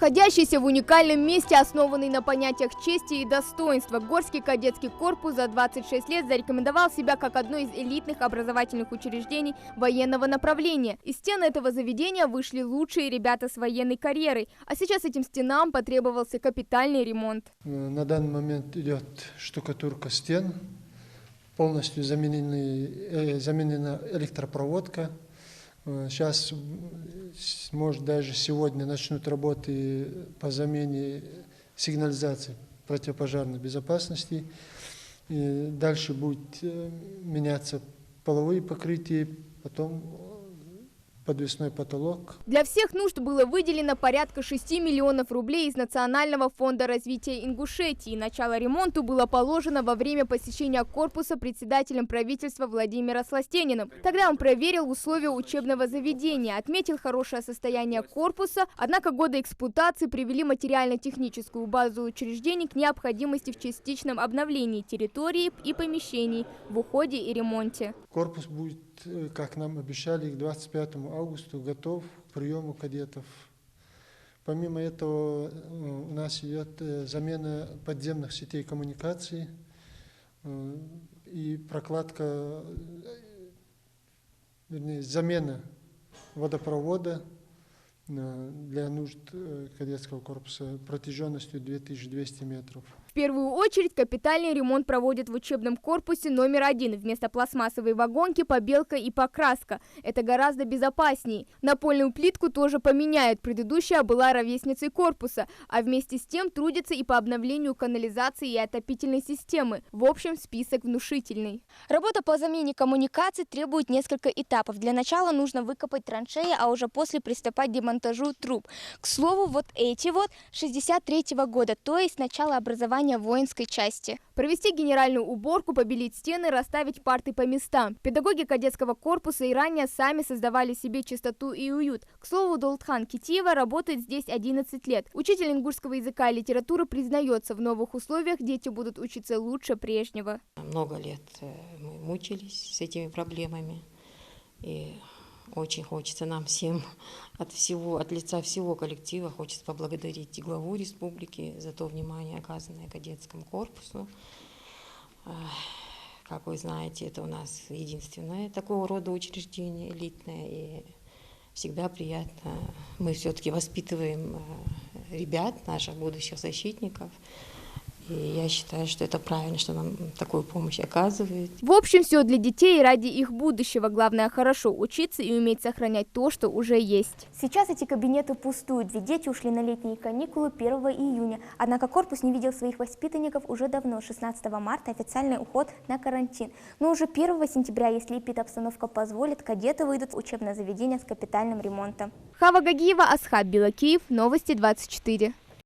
Находящийся в уникальном месте, основанный на понятиях чести и достоинства, Горский кадетский корпус за 26 лет зарекомендовал себя как одно из элитных образовательных учреждений военного направления. Из стен этого заведения вышли лучшие ребята с военной карьерой, а сейчас этим стенам потребовался капитальный ремонт. На данный момент идет штукатурка стен, полностью заменена электропроводка. Сейчас, может, даже сегодня начнут работы по замене сигнализации противопожарной безопасности. И дальше будет меняться половые покрытия, потом подвесной потолок. Для всех нужд было выделено порядка 6 миллионов рублей из Национального фонда развития Ингушетии. Начало ремонту было положено во время посещения корпуса председателем правительства Владимиром Сластениным. Тогда он проверил условия учебного заведения, отметил хорошее состояние корпуса, однако годы эксплуатации привели материально-техническую базу учреждений к необходимости в частичном обновлении территории и помещений в уходе и ремонте. Корпус будет, как нам обещали, к 25 августа готов к приему кадетов. Помимо этого у нас идет замена подземных сетей коммуникаций и прокладка, вернее, замена водопровода для нужд кадетского корпуса протяженностью 2200 метров. В первую очередь капитальный ремонт проводят в учебном корпусе номер 1. Вместо пластмассовой вагонки побелка и покраска. Это гораздо безопаснее. Напольную плитку тоже поменяют. Предыдущая была ровесницей корпуса. А вместе с тем трудятся и по обновлению канализации и отопительной системы. В общем, список внушительный. Работа по замене коммуникаций требует несколько этапов. Для начала нужно выкопать траншеи, а уже после приступать к демонтажу труб. К слову, вот эти вот 63-го года, то есть начало образования воинской части. Провести генеральную уборку, побелить стены, расставить парты по местам. Педагоги кадетского корпуса и ранее сами создавали себе чистоту и уют. К слову, Долтхан Китиева работает здесь 11 лет. Учитель ингушского языка и литературы признается, в новых условиях дети будут учиться лучше прежнего. Много лет мы мучились с этими проблемами. И очень хочется нам всем от лица всего коллектива хочется поблагодарить и главу республики за то внимание, оказанное кадетскому корпусу. Как вы знаете, это у нас единственное такого рода учреждение элитное, и всегда приятно. Мы все-таки воспитываем ребят, наших будущих защитников. И я считаю, что это правильно, что нам такую помощь оказывают. В общем, все для детей и ради их будущего. Главное хорошо учиться и уметь сохранять то, что уже есть. Сейчас эти кабинеты пустуют, ведь дети ушли на летние каникулы 1 июня. Однако корпус не видел своих воспитанников уже давно. 16 марта официальный уход на карантин. Но уже 1 сентября, если эпидобстановка позволит, кадеты выйдут в учебное заведение с капитальным ремонтом. Хава Гагиева, Асхаб Билакиев, Новости 24.